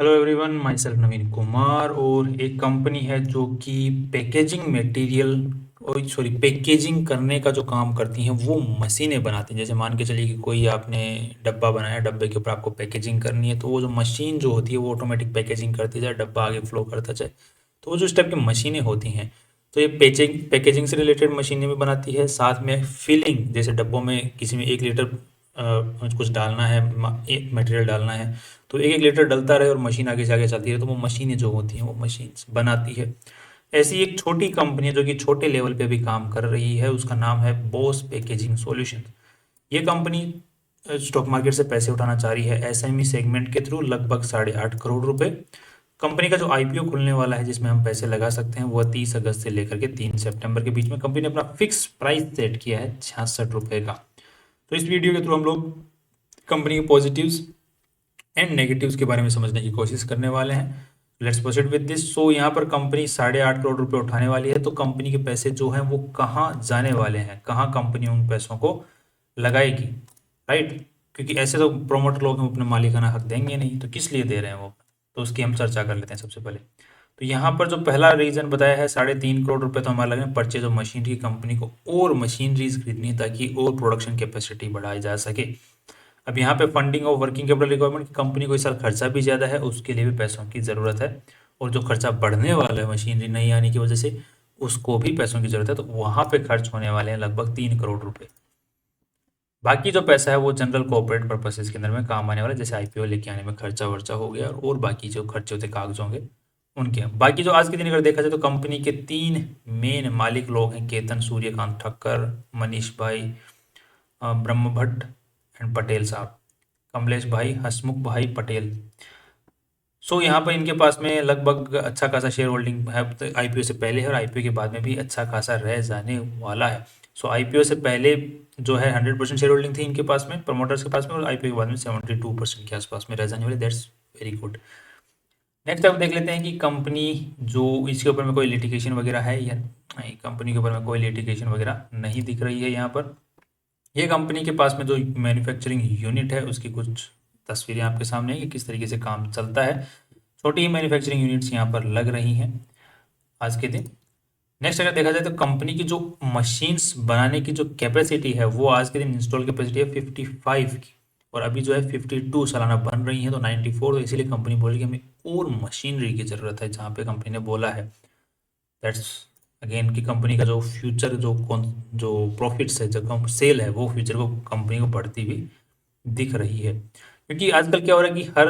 Hello everyone, my self नवीन कुमार। और एक company है जो कि पैकेजिंग मटेरियल और सॉरी पैकेजिंग करने का जो काम करती हैं वो मशीनें बनाती हैं। जैसे मान के चलिए कि कोई आपने डब्बा बनाया, डब्बे के ऊपर आपको पैकेजिंग करनी है, तो वो जो मशीन जो होती है वो ऑटोमेटिक पैकेजिंग करती जाए, डब्बा आगे फ्लो करता जाए। तो वो जो इस टाइप की मशीनें होती हैं, तो ये पैकेजिंग से रिलेटेड मशीनें भी बनाती है। साथ में फिलिंग, जैसे डब्बों में किसी में 1 लीटर कुछ डालना है, मटेरियल डालना है, तो 1 1 लीटर डलता रहे और मशीन आगे से आगे चलती रहे, तो वो मशीनें जो होती हैं वो मशीन बनाती है। ऐसी एक छोटी कंपनी है जो कि छोटे लेवल पे भी काम कर रही है, उसका नाम है बॉस पैकेजिंग सॉल्यूशन। ये कंपनी स्टॉक मार्केट से पैसे उठाना चाह रही है एसएमई सेगमेंट के थ्रू, लगभग 8.5 करोड़ रुपए। कंपनी का जो आईपीओ खुलने वाला है जिसमें हम पैसे लगा सकते हैं वह 30 अगस्त से लेकर के 3 सितंबर के बीच में। कंपनी ने अपना फिक्स प्राइस सेट किया है 66 रुपए का। तो इस वीडियो के थ्रू हम लोग कंपनी के पॉजिटिव्स एंड नेगेटिव्स के बारे में समझने की कोशिश करने वाले हैं। Let's proceed with this. So यहाँ पर कंपनी 8.5 करोड़ रुपए उठाने वाली है, तो कंपनी के पैसे जो हैं वो कहाँ जाने वाले हैं, कहाँ कंपनी उन पैसों को लगाएगी, राइट? क्योंकि ऐसे तो प्रोमोटर लोग हम अपने मालिकाना हक देंगे नहीं, तो किस लिए दे रहे हैं वो, तो उसकी हम चर्चा कर लेते हैं सबसे पहले। तो यहाँ पर जो पहला रीजन बताया है, 3.5 करोड़ रुपए तो हमारे लगे परचेज ऑफ मशीनरी। कंपनी को और मशीनरीज खरीदनी है ताकि और प्रोडक्शन कैपेसिटी बढ़ाई जा सके। अब यहाँ पे फंडिंग और वर्किंग कैपिटल रिक्वायरमेंट की, कंपनी को इस साल खर्चा भी ज़्यादा है, उसके लिए भी पैसों की ज़रूरत है। और जो खर्चा बढ़ने वाला है मशीनरी नहीं आने की वजह से, उसको भी पैसों की ज़रूरत है, तो वहाँ पे खर्च होने वाले हैं लगभग 3 करोड़ रुपए। बाकी जो पैसा है वो जनरल कॉर्पोरेट पर्पसेस के अंदर में काम आने वाला है, जैसे आईपीओ लेके आने में खर्चा वर्चा हो गया, और बाकी जो खर्चे होते कागज होंगे उनके। बाकी जो आज के दिन अगर देखा जाए तो कंपनी के 3 मेन मालिक लोग हैं, केतन सूर्यकांत ठक्कर, मनीष भाई ब्रह्म भट्ट एंड पटेल साहब, कमलेश भाई, हसमुख भाई पटेल। सो यहाँ पर इनके पास में लगभग अच्छा खासा शेयर होल्डिंग है, तो आईपीओ से पहले है और आईपीओ के बाद में भी अच्छा खासा रह जाने वाला है। सो आईपीओ से पहले जो है 100% शेयर होल्डिंग थी इनके पास में, प्रमोटर्स के पास में, और आईपीओ के बाद में 72% के आसपास में रह जाने वाले। That's very good. नेक्स्ट अब देख लेते हैं कि कंपनी जो, इसके ऊपर में कोई लिटिगेशन वगैरह है या नहीं। कंपनी के ऊपर में कोई लिटिगेशन वगैरह नहीं दिख रही है यहाँ पर। ये कंपनी के पास में जो मैन्युफैक्चरिंग यूनिट है उसकी कुछ तस्वीरें आपके सामने है कि किस तरीके से काम चलता है। छोटी ही मैन्युफैक्चरिंग यूनिट्स यहाँ पर लग रही हैं आज के दिन। नेक्स्ट अगर देखा जाए तो कंपनी की जो मशीन्स बनाने की जो कैपेसिटी है वो आज के दिन इंस्टॉल कैपेसिटी है 55 की, और अभी जो है 52 सालाना बन रही है, तो 94। तो इसीलिए कंपनी बोल रही है हमें और मशीनरी की ज़रूरत है, जहाँ पे कंपनी ने बोला है। दैट्स अगेन कि कंपनी का जो फ्यूचर जो प्रॉफिट्स है, जो कम सेल है, वो फ्यूचर को कंपनी को बढ़ती हुई दिख रही है। क्योंकि आजकल क्या हो रहा है कि हर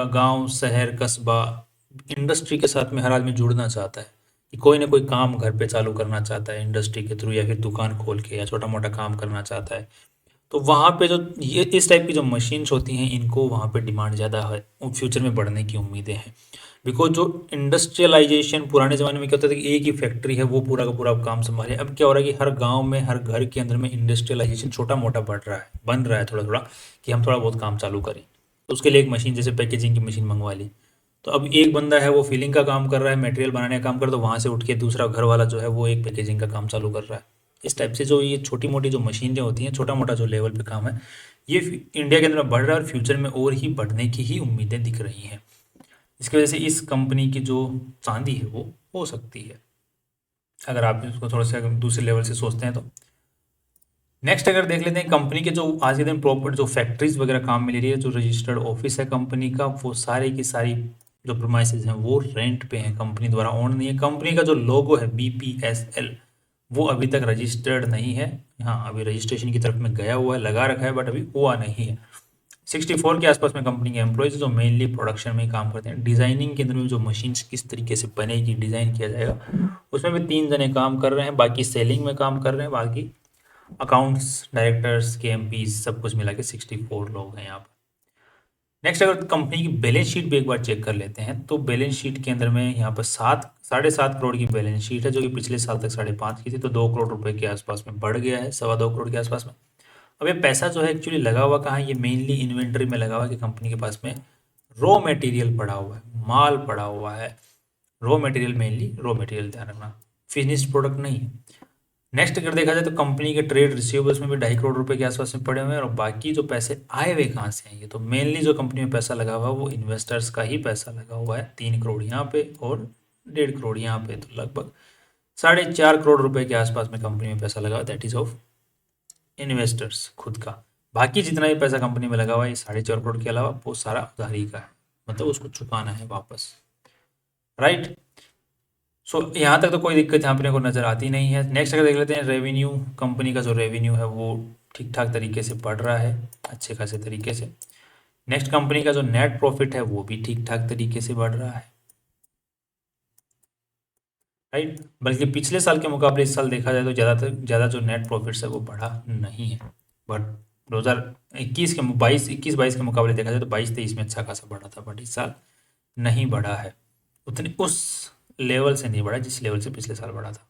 गांव, शहर, कस्बा इंडस्ट्री के साथ में हर आदमी जुड़ना चाहता है, कि कोई ना कोई काम घर पे चालू करना चाहता है इंडस्ट्री के थ्रू, या फिर दुकान खोल के या छोटा मोटा काम करना चाहता है। तो वहाँ पे जो ये इस टाइप की जो मशीन्स होती हैं, इनको वहाँ पे डिमांड ज़्यादा है, फ्यूचर में बढ़ने की उम्मीदें हैं। बिकॉज जो इंडस्ट्रियलाइजेशन पुराने ज़माने में क्या होता था कि एक ही फैक्ट्री है वो पूरा का पूरा काम संभाले। अब क्या हो रहा है कि हर गांव में, हर घर के अंदर में इंडस्ट्रियलाइजेशन छोटा मोटा बढ़ रहा है, बन रहा है थोड़ा थोड़ा, कि हम थोड़ा बहुत काम चालू करें। तो उसके लिए एक मशीन, जैसे पैकेजिंग की मशीन मंगवा ली, तो अब एक बंदा है वो फिलिंग का काम कर रहा है, मटेरियल बनाने का काम कर, तो वहाँ से उठ के दूसरा घर वाला जो है वो एक पैकेजिंग का काम चालू कर रहा है। इस टाइप से जो ये छोटी मोटी जो मशीनें होती हैं, छोटा मोटा जो लेवल पे काम है, ये इंडिया के अंदर बढ़ रहा है और फ्यूचर में और ही बढ़ने की ही उम्मीदें दिख रही हैं। इसकी वजह से इस कंपनी की जो चांदी है वो हो सकती है, अगर आप इसको थोड़ा सा दूसरे लेवल से सोचते हैं तो। नेक्स्ट अगर देख लेते हैं कंपनी के जो आज के दिन प्रॉपर जो फैक्ट्रीज वगैरह काम में ले रही है, जो रजिस्टर्ड ऑफिस है कंपनी का, वो सारी की सारी जो प्रोमाइसेज हैं वो रेंट पे हैं, कंपनी द्वारा ओन नहीं है। कंपनी का जो लोगो है BPSL, वो अभी तक रजिस्टर्ड नहीं है। हाँ, अभी रजिस्ट्रेशन की तरफ में गया हुआ है, लगा रखा है, बट अभी हुआ नहीं है। 64 के आसपास में कंपनी के एम्प्लॉयज़ जो मेनली प्रोडक्शन में ही काम करते हैं। डिज़ाइनिंग के अंदर में जो मशीन्स किस तरीके से बनेगी, डिज़ाइन किया जाएगा, उसमें भी 3 जने काम कर रहे हैं। बाकी सेलिंग में काम कर रहे हैं, बाकी अकाउंट्स डायरेक्टर्स, KMPs सब कुछ मिला के 64 लोग हैं यहाँ पर। नेक्स्ट अगर कंपनी की बैलेंस शीट भी एक बार चेक कर लेते हैं, तो बैलेंस शीट के अंदर में यहाँ पर 7.5 करोड़ की बैलेंस शीट है, जो कि पिछले साल तक 5.5 की थी, तो 2 करोड़ रुपए के आसपास में बढ़ गया है, 2.25 करोड़ के आसपास में। अब ये पैसा जो है एक्चुअली लगा हुआ कहाँ है, ये मेनली इन्वेंट्री में लगा हुआ है, कि कंपनी के पास में रॉ मटेरियल पड़ा हुआ है, माल पड़ा हुआ है। Raw material, mainly raw material ध्यान रखना, फिनिश्ड प्रोडक्ट नहीं है। नेक्स्ट अगर देखा जाए तो कंपनी के ट्रेड रिसीवेबल्स में भी 2.5 करोड़ रुपए के आसपास में पड़े हुए हैं, और बाकी जो पैसे आए हुए कहाँ से आएंगे, तो मेनली जो कंपनी में पैसा लगा हुआ है वो इन्वेस्टर्स का ही पैसा लगा हुआ है। 3 करोड़ यहाँ पे और 1.5 करोड़ यहाँ पे, तो लगभग 4.5 करोड़ रुपए के आसपास में कंपनी में पैसा लगा हुआ है, दैट इज ऑफ इन्वेस्टर्स खुद का। बाकी जितना भी पैसा कंपनी में लगा हुआ है ये 4.5 करोड़ के अलावा वो सारा उधारी का है, मतलब उसको चुकाना है वापस, राइट। सो यहाँ तक तो कोई दिक्कत यहाँ अपने को नज़र आती नहीं है। नेक्स्ट अगर देख लेते हैं रेवेन्यू, कंपनी का जो रेवेन्यू है वो ठीक ठाक तरीके से बढ़ रहा है, अच्छे खासे तरीके से। नेक्स्ट कंपनी का जो नेट प्रॉफिट है वो भी ठीक ठाक तरीके से बढ़ रहा है, राइट। बल्कि पिछले साल के मुकाबले इस साल देखा जाए तो ज़्यादा जो नेट प्रॉफिट्स है वो बढ़ा नहीं है, बट 2021 के 22-21-22 के मुकाबले देखा जाए तो 22-23 में अच्छा खासा बढ़ा था, बट इस साल नहीं बढ़ा है उतने, उस लेवल से नहीं बढ़ा जिस लेवल से पिछले साल बढ़ा था।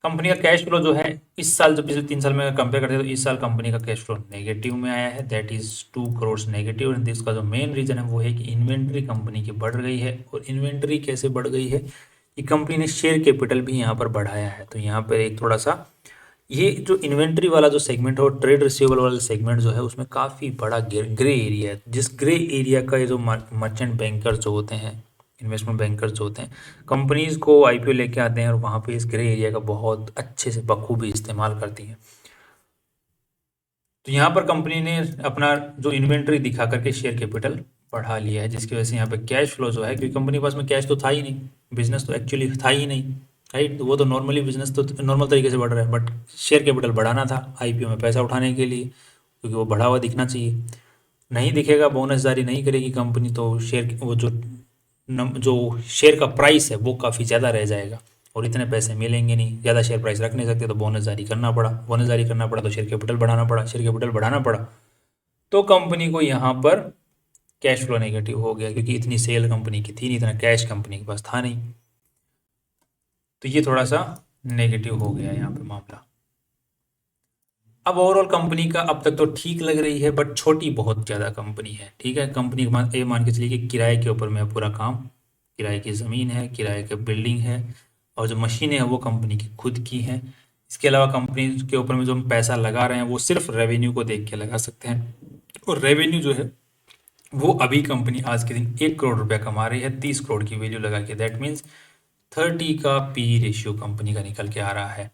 कंपनी का कैश फ्लो जो है इस साल जो पिछले 3 साल में कंपेयर करते हैं तो इस साल कंपनी का कैश फ्लो नेगेटिव में आया है, that is 2 crore negative. And इसका जो मेन रीजन है वो है कि इन्वेंट्री कंपनी की बढ़ गई है। और इन्वेंट्री कैसे बढ़ गई है कि कंपनी ने शेयर कैपिटल भी यहाँ पर बढ़ाया है। तो यहाँ पर एक थोड़ा सा ये जो इन्वेंट्री वाला जो सेगमेंट है और ट्रेड रिसीवेबल वाला सेगमेंट जो है उसमें काफ़ी बड़ा ग्रे एरिया है, जिस ग्रे एरिया का ये जो मर्चेंट बैंकर जो होते हैं, इन्वेस्टमेंट बैंकर जो होते हैं, कंपनीज को आईपीओ लेके आते हैं और वहाँ पे इस ग्रे एरिया का बहुत अच्छे से बखूबी इस्तेमाल करती हैं। तो यहाँ पर कंपनी ने अपना जो इन्वेंट्री दिखा करके शेयर कैपिटल बढ़ा लिया है, जिसकी वजह से यहाँ पे कैश फ्लो जो है, क्योंकि कंपनी के पास में कैश तो था ही नहीं, बिजनेस तो एक्चुअली था ही नहीं, राइट। तो वो तो नॉर्मली बिजनेस तो नॉर्मल तरीके से बढ़ रहा है, बट शेयर कैपिटल बढ़ाना था आईपीओ में पैसा उठाने के लिए, क्योंकि वो बढ़ा हुआ दिखना चाहिए। नहीं दिखेगा, बोनस जारी नहीं करेगी कंपनी, तो शेयर वो जो शेयर का प्राइस है वो काफ़ी ज़्यादा रह जाएगा और इतने पैसे मिलेंगे नहीं, ज़्यादा शेयर प्राइस रख नहीं सकते, तो बोनस जारी करना पड़ा। बोनस जारी करना पड़ा तो शेयर कैपिटल बढ़ाना पड़ा, शेयर कैपिटल बढ़ाना पड़ा तो कंपनी को यहाँ पर कैश फ्लो नेगेटिव हो गया, क्योंकि इतनी सेल कंपनी की थी नहीं, इतना कैश कंपनी के पास था नहीं। तो ये थोड़ा सा नेगेटिव हो गया यहाँ पे मामला। अब ओवरऑल कंपनी का अब तक तो ठीक लग रही है, बट छोटी बहुत ज़्यादा कंपनी है, ठीक है। कंपनी ये मान के चलिए कि किराए के ऊपर में है पूरा काम, किराए की ज़मीन है, किराए की बिल्डिंग है, और जो मशीनें हैं वो कंपनी की खुद की हैं। इसके अलावा कंपनी के ऊपर में जो हम पैसा लगा रहे हैं वो सिर्फ रेवेन्यू को देख के लगा सकते हैं, और रेवेन्यू जो है वो अभी कंपनी आज के दिन 1 करोड़ रुपया कमा रही है 30 करोड़ की वैल्यू लगा के, दैट मीन्स 30 का पी रेशियो कंपनी का निकल के आ रहा है।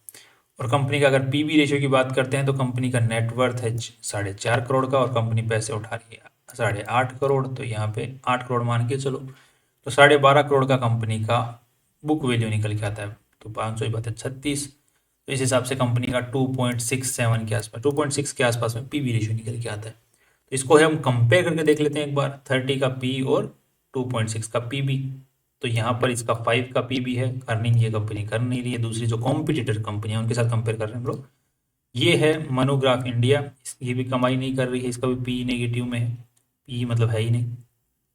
और कंपनी का अगर पीबी रेशियो की बात करते हैं तो कंपनी का नेटवर्थ है 4.5 करोड़ का, और कंपनी पैसे उठा रही है 8.5 करोड़, तो यहाँ पे 8 करोड़ मान के चलो, तो 12.5 करोड़ का कंपनी का बुक वैल्यू निकल के आता है, तो 500 36। तो इस हिसाब से कंपनी का 2.67 के आसपास, 2.6 के आसपास में पीबी रेशियो निकल के आता है। तो इसको हम कंपेयर करके देख लेते हैं एक बार, 30 का पी और 2.6 का पीबी। तो यहाँ पर इसका 5 का पी भी है, अर्निंग ये कंपनी कर नहीं रही है, दूसरी जो कॉम्पिटिटर कंपनी है उनके साथ कंपेयर कर रहे हैं हम लोग। ये है मनोग्राफ इंडिया, ये भी कमाई नहीं कर रही है, इसका भी पी नेगेटिव में है, पी मतलब है ही नहीं।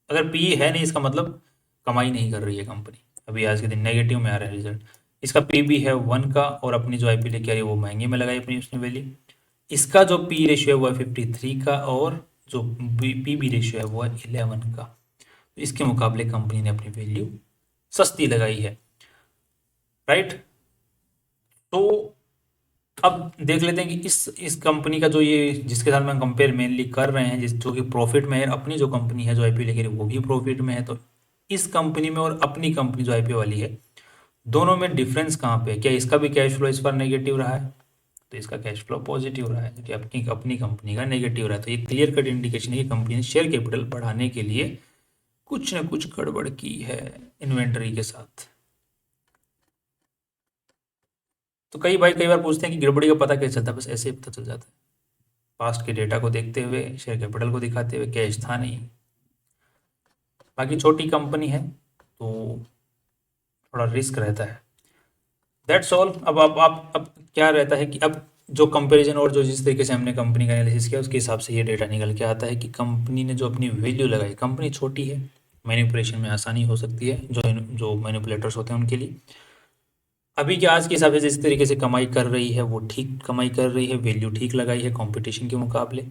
अगर पी है नहीं इसका मतलब कमाई नहीं कर रही है कंपनी, अभी आज के दिन नेगेटिव में आ रहा है रिजल्ट। इसका पी भी है 1 का, और अपनी जो आईपी लेके आ रही है वो महंगे में लगाई अपनी उसने वैल्यू। इसका जो पी रेशियो है वो है 53 का, और जो पी बी रेशियो है वो है 11 का। तो इसके मुकाबले कंपनी ने अपनी वैल्यू सस्ती लगाई है, राइट। तो अब देख लेते हैं कि इस कंपनी का जो ये जिसके साथ में कंपेयर मेनली कर रहे हैं, जिस जो कि प्रॉफिट में है, अपनी जो कंपनी है जो आईपीओ लेके वो भी प्रॉफिट में है, तो इस कंपनी में और अपनी कंपनी जो आईपीओ वाली है दोनों में डिफरेंस कहाँ पे है? क्या इसका भी कैश फ्लो इस बार नेगेटिव रहा है? तो इसका कैश फ्लो पॉजिटिव रहा है, क्योंकि अपनी अपनी कंपनी का नेगेटिव रहा है। तो ये क्लियर कट इंडिकेशन है कि कंपनी ने शेयर कैपिटल बढ़ाने के लिए कुछ न कुछ गड़बड़ की है इन्वेंटरी के साथ। तो कई बार पूछते हैं कि गड़बड़ी का पता कैसे चलता है, बस ऐसे ही पता चल जाता है, पास्ट के डेटा को देखते हुए, शेयर कैपिटल को दिखाते हुए, कैश था नहीं। बाकी छोटी कंपनी है तो थोड़ा रिस्क रहता है, दैट्स ऑल। अब क्या रहता है कि अब जो कंपैरिजन और जो जिस तरीके से हमने कंपनी का एनालिसिस किया उसके हिसाब से ये डेटा निकल के आता है कि कंपनी ने जो अपनी वैल्यू लगाई, कंपनी छोटी है, मैनिपुलेशन में आसानी हो सकती है जो जो मैनिपुलेटर्स होते हैं उनके लिए। अभी के आज के हिसाब से जिस तरीके से कमाई कर रही है वो ठीक कमाई कर रही है, वैल्यू ठीक लगाई है कंपटीशन के मुकाबले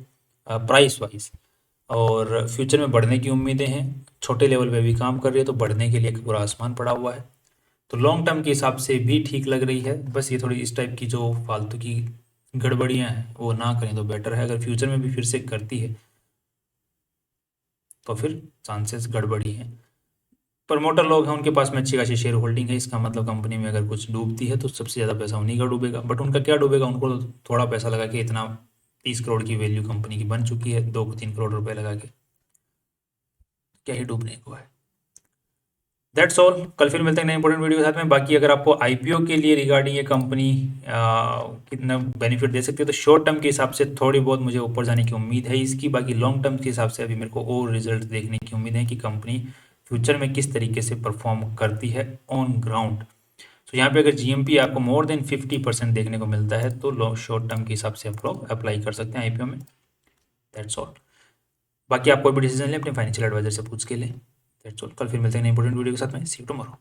प्राइस वाइज, और फ्यूचर में बढ़ने की उम्मीदें हैं। छोटे लेवल पे भी काम कर रही है तो बढ़ने के लिए पूरा आसमान पड़ा हुआ है। तो लॉन्ग टर्म के हिसाब से भी ठीक लग रही है। बस ये थोड़ी इस टाइप की जो फालतू की गड़बड़ियाँ हैं वो ना करें तो बेटर है। अगर फ्यूचर में भी फिर से करती है तो फिर चांसेस गड़बड़ी हैं। प्रमोटर लोग हैं, उनके पास में अच्छी खासी शेयर होल्डिंग है, इसका मतलब कंपनी में अगर कुछ डूबती है तो सबसे ज़्यादा पैसा उन्हीं का डूबेगा। बट उनका क्या डूबेगा, उनको तो थोड़ा पैसा लगा के इतना 30 करोड़ की वैल्यू कंपनी की बन चुकी है, 2-3 करोड़ रुपए लगा के क्या ही डूबने को है। That's all. कल फिर मिलते हैं नए इंपॉर्टेंट वीडियो के साथ में। बाकी अगर आपको आईपीओ के लिए रिगार्डिंग ये कंपनी कितना बेनिफिट दे सकती है तो शॉर्ट टर्म के हिसाब से थोड़ी बहुत मुझे ऊपर जाने की उम्मीद है इसकी। बाकी लॉन्ग टर्म के हिसाब से अभी मेरे को और रिजल्ट देखने की उम्मीद है कि कंपनी फ्यूचर में किस तरीके से परफॉर्म करती है ऑन ग्राउंड। तो यहाँ पे अगर जीएमपी आपको मोर देन 50% देखने को मिलता है तो शॉर्ट टर्म के हिसाब से आप लोग अप्लाई कर सकते हैं आईपीओ में। That's all. बाकी आप कोई भी डिसीजन लें अपने फाइनेंशियल एडवाइजर से पूछ के लें। That's all. कल फिर मिलते हैं इंपॉर्टेंट वीडियो के साथ में। सी यू टुमारो।